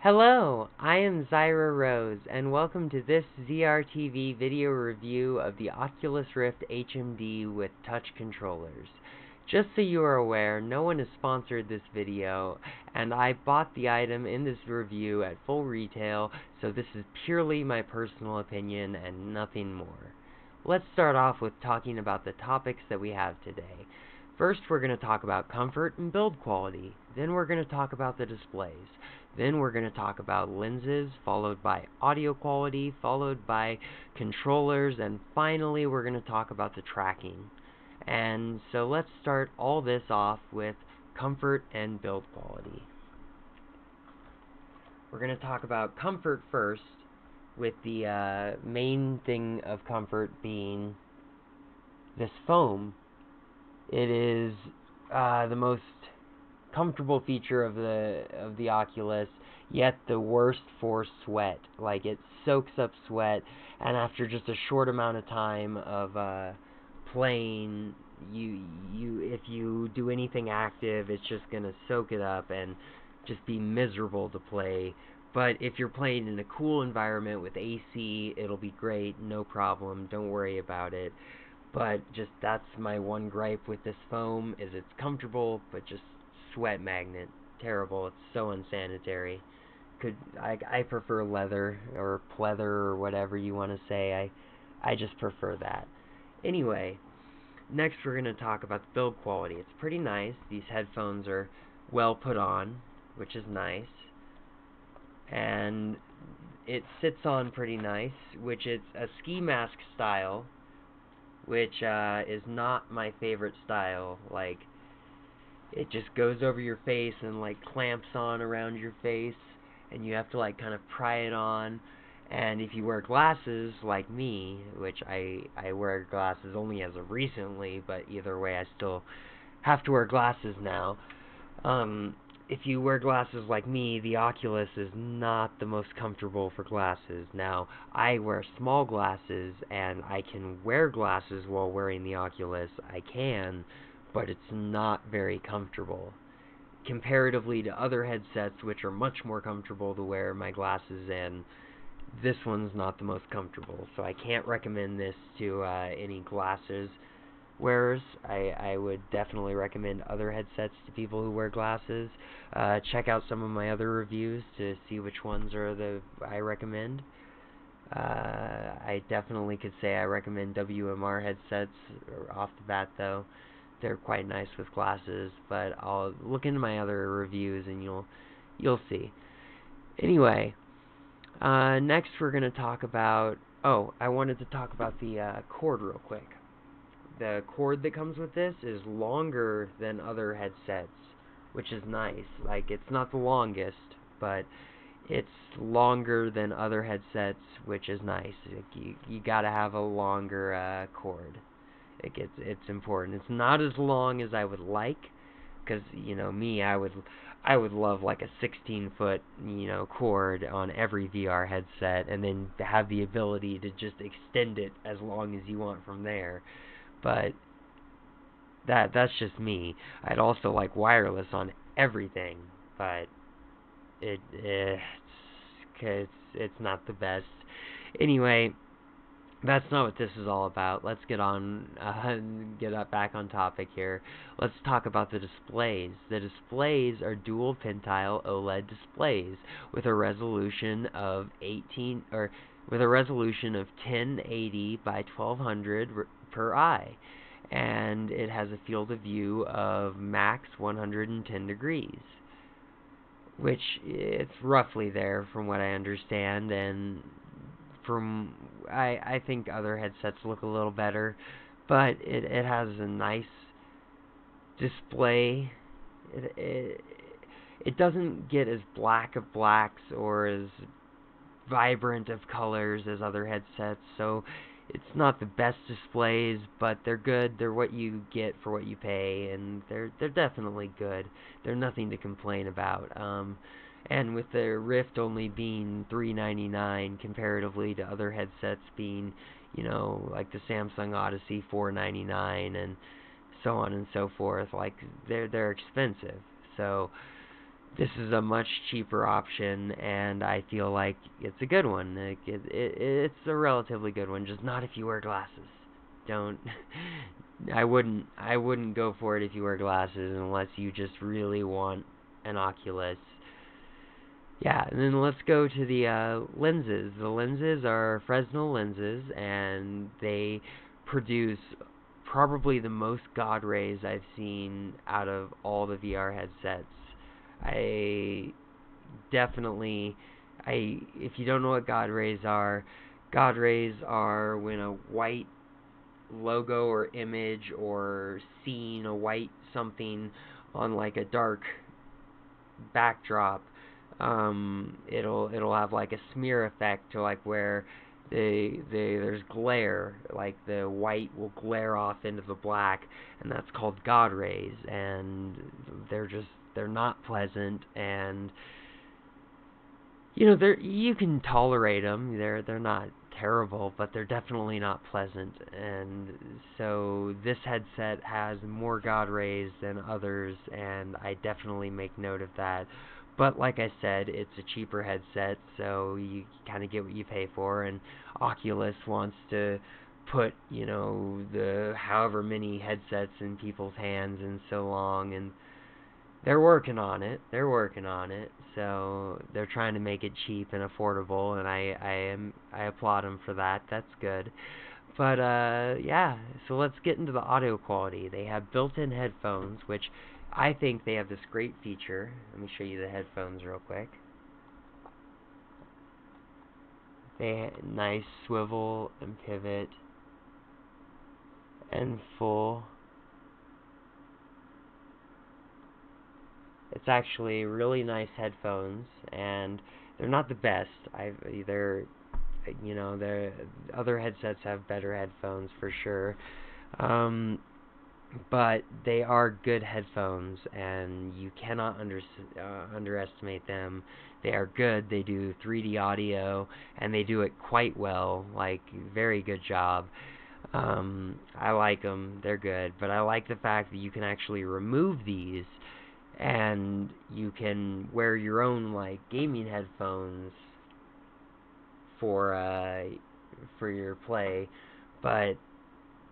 Hello, I am Zyra Rose, and welcome to this ZRTV video review of the Oculus Rift HMD with touch controllers. Just so you are aware, no one has sponsored this video, and I bought the item in this review at full retail, so this is purely my personal opinion and nothing more. Let's start off with talking about the topics that we have today. First, we're going to talk about comfort and build quality. Then we're going to talk about the displays. Then we're going to talk about lenses, followed by audio quality, followed by controllers, and finally we're going to talk about the tracking. And so let's start all this off with comfort and build quality. We're going to talk about comfort first, with the main thing of comfort being this foam. It is the most comfortable feature of the Oculus, yet the worst for sweat. Like, it soaks up sweat, and after just a short amount of time of playing, if you do anything active, it's just gonna soak it up and just be miserable to play. But if you're playing in a cool environment with AC, it'll be great, no problem, don't worry about it. But just that's my one gripe with this foam, is it's comfortable, but just sweat magnet. Terrible. It's so unsanitary. I prefer leather or pleather or whatever you want to say. I just prefer that. Anyway, next we're going to talk about the build quality. It's pretty nice. These headphones are well put on, which is nice. And it sits on pretty nice, which is a ski mask style, which is not my favorite style. Like, it just goes over your face and like clamps on around your face, and you have to like kind of pry it on. And if you wear glasses like me, which I wear glasses only as of recently, but either way I still have to wear glasses now. If you wear glasses like me, the Oculus is not the most comfortable for glasses. Now, I wear small glasses, and I can wear glasses while wearing the Oculus. I can, but it's not very comfortable. Comparatively to other headsets, which are much more comfortable to wear my glasses in, this one's not the most comfortable. So I can't recommend this to any glasses wearers. I would definitely recommend other headsets to people who wear glasses. Check out some of my other reviews to see which ones I recommend. I definitely could say I recommend WMR headsets off the bat, though. They're quite nice with glasses, but I'll look into my other reviews and you'll see. Anyway, next we're going to talk about... Oh, I wanted to talk about the cord real quick. The cord that comes with this is longer than other headsets, which is nice. Like, it's not the longest, but it's longer than other headsets, which is nice. You gotta have a longer cord. It's important. It's not as long as I would like, because me, I would love like a 16-foot cord on every VR headset, and then have the ability to just extend it as long as you want from there. But that's just me. I'd also like wireless on everything, but it's not the best. Anyway, that's not what this is all about. Let's get back on topic here. Let's talk about the displays. The displays are dual pentile OLED displays with a resolution of 1080 by 1200 per eye, and it has a field of view of max 110 degrees, which it's roughly there from what I understand, and I think other headsets look a little better, but it has a nice display. It doesn't get as black of blacks or as vibrant of colors as other headsets, so it's not the best displays, but they're good. They're what you get for what you pay, and they're definitely good. They're nothing to complain about. And with the Rift only being $399 comparatively to other headsets being, like the Samsung Odyssey $499 and so on and so forth, like they're expensive. So this is a much cheaper option, and I feel like it's a good one. Like it's a relatively good one, just not if you wear glasses. Don't. I wouldn't go for it if you wear glasses unless you just really want an Oculus. Yeah, and then let's go to the lenses. The lenses are Fresnel lenses, and they produce probably the most God rays I've seen out of all the VR headsets. I definitely, if you don't know what God rays are when a white logo or image or scene, a white something on like a dark backdrop, it'll have like a smear effect to like where there's glare, like the white will glare off into the black, and that's called God rays, and they're not pleasant, and you can tolerate them. They're not terrible, but they're definitely not pleasant. And so this headset has more God rays than others, and I definitely make note of that. But like I said, it's a cheaper headset, so you kind of get what you pay for. And Oculus wants to put, the however many headsets in people's hands in so long, and they're working on it. They're working on it. So they're trying to make it cheap and affordable, and I applaud them for that. That's good. But yeah. So let's get into the audio quality. They have built-in headphones, which I think they have this great feature. Let me show you the headphones real quick. They nice swivel and pivot and full. It's actually really nice headphones, and they're not the best. The other headsets have better headphones for sure. Um, but they are good headphones, and you cannot underestimate them. They are good. They do 3D audio, and they do it quite well. Like, very good job. I like them. They're good. But I like the fact that you can actually remove these, and you can wear your own like gaming headphones for your play. But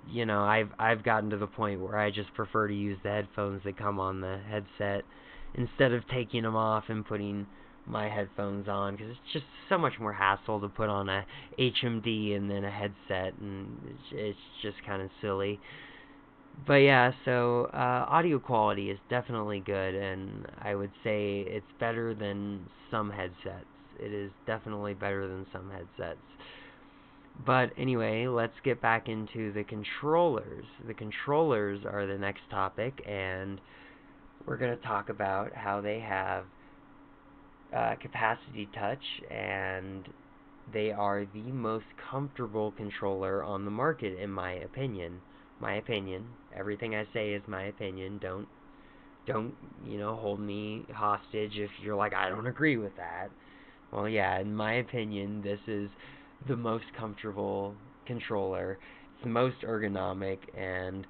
I've gotten to the point where I just prefer to use the headphones that come on the headset instead of taking them off and putting my headphones on, because it's just so much more hassle to put on a HMD and then a headset, and it's just kind of silly. But yeah, so audio quality is definitely good, and I would say it's better than some headsets. It is definitely better than some headsets. But anyway, let's get back into the controllers. The controllers are the next topic, and we're going to talk about how they have capacity touch, and they are the most comfortable controller on the market, in my opinion. My opinion. Everything I say is my opinion. Don't hold me hostage if you're like, I don't agree with that. Well, yeah, in my opinion, this is the most comfortable controller. It's the most ergonomic, and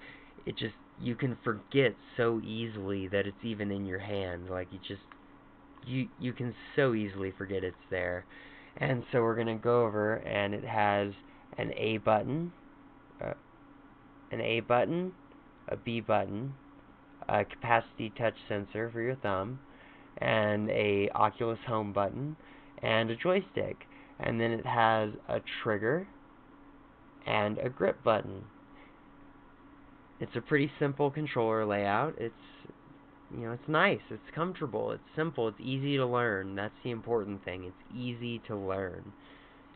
you can forget so easily that it's even in your hand. Like, you can so easily forget it's there. And so we're going to go over, and it has an A button, uh, a B button, a capacity touch sensor for your thumb, and a Oculus Home button, and a joystick. And then it has a trigger and a grip button. It's a pretty simple controller layout. It's nice, it's comfortable, it's simple, it's easy to learn. That's the important thing. It's easy to learn.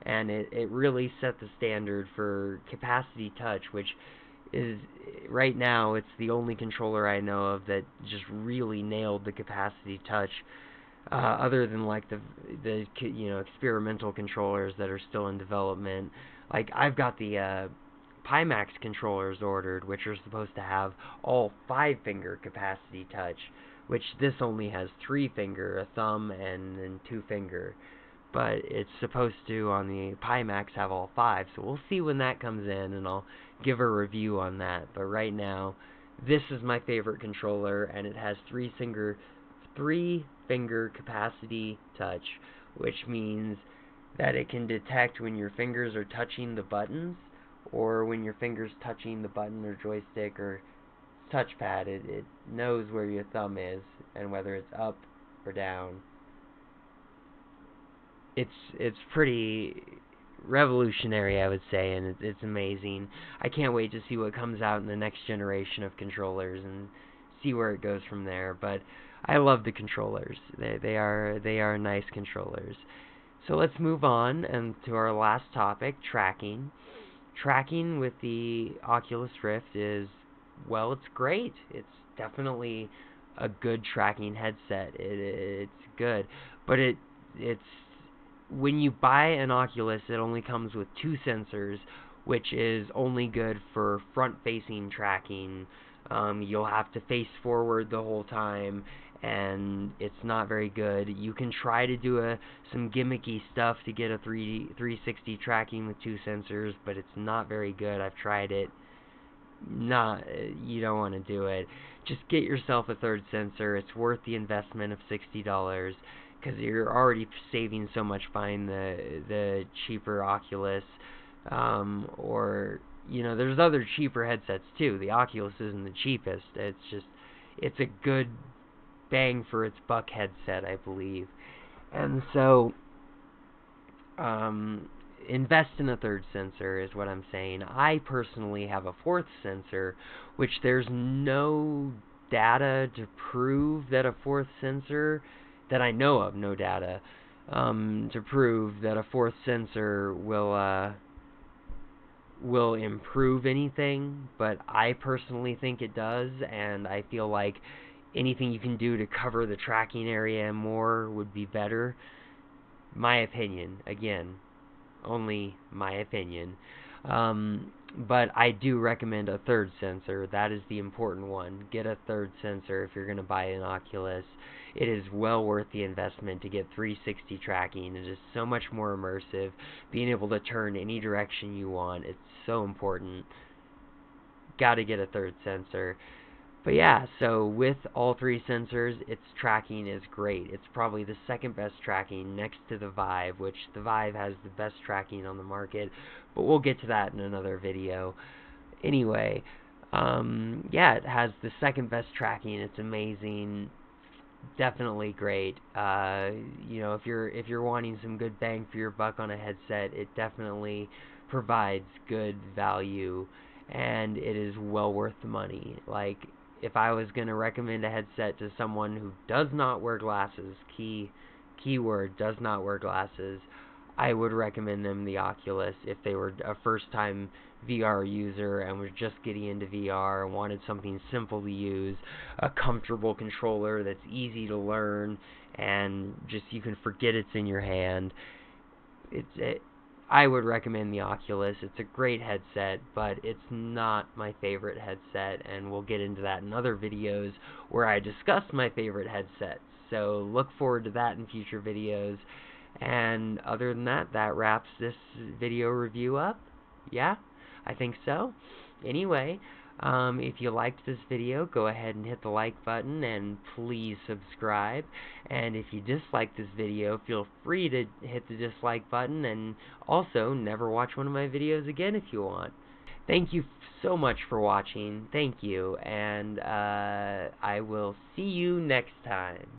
And it really set the standard for capacity touch, which is, right now, it's the only controller I know of that just really nailed the capacity touch, other than like the experimental controllers that are still in development. Like, I've got the Pimax controllers ordered, which are supposed to have all 5-finger capacity touch, which this only has 3-finger, a thumb, and then 2-finger. But it's supposed to, on the Pimax, have all 5, so we'll see when that comes in, and I'll give a review on that. But right now, this is my favorite controller, and it has 3-finger capacity touch, which means that it can detect when your fingers are touching the buttons or when your fingers touching the button or joystick or touchpad. It knows where your thumb is and whether it's up or down. It's pretty revolutionary, I would say, and it's amazing. I can't wait to see what comes out in the next generation of controllers and see where it goes from there. But I love the controllers. They are nice controllers. So let's move on and to our last topic, tracking. Tracking with the Oculus Rift is, well, it's great. It's definitely a good tracking headset. It's good, but it's when you buy an Oculus, it only comes with 2 sensors, which is only good for front-facing tracking. You'll have to face forward the whole time, and it's not very good. You can try to do some gimmicky stuff to get a 360 tracking with 2 sensors, but it's not very good. I've tried it. You don't want to do it. Just get yourself a 3rd sensor. It's worth the investment of $60 because you're already saving so much buying the cheaper Oculus. Or there's other cheaper headsets too. The Oculus isn't the cheapest. It's a good bang for its buck headset, I believe. And so invest in a 3rd sensor is what I'm saying. I personally have a 4th sensor, which there's no data to prove that a 4th sensor, that I know of, no data to prove that a 4th sensor will improve anything, but I personally think it does, and I feel like anything you can do to cover the tracking area more would be better. My opinion, again, only my opinion. But I do recommend a 3rd sensor. That is the important one. Get a 3rd sensor if you're going to buy an Oculus. It is well worth the investment to get 360 tracking. It is so much more immersive. Being able to turn any direction you want, it's so important. Gotta get a 3rd sensor. But yeah, so with all 3 sensors, its tracking is great. It's probably the 2nd best tracking next to the Vive, which the Vive has the best tracking on the market, but we'll get to that in another video. Anyway, yeah, it has the 2nd best tracking. It's amazing. Definitely great. If you're wanting some good bang for your buck on a headset, it definitely provides good value, and it is well worth the money. Like, if I was going to recommend a headset to someone who does not wear glasses, keyword, does not wear glasses, I would recommend them the Oculus if they were a first-time VR user and were just getting into VR and wanted something simple to use, a comfortable controller that's easy to learn, and just you can forget it's in your hand. I would recommend the Oculus. It's a great headset, but it's not my favorite headset, and we'll get into that in other videos where I discuss my favorite headsets. So look forward to that in future videos. And other than that, that wraps this video review up. Yeah, I think so. Anyway, if you liked this video, go ahead and hit the like button and please subscribe. And if you disliked this video, feel free to hit the dislike button and also never watch one of my videos again if you want. Thank you so much for watching. Thank you. And I will see you next time.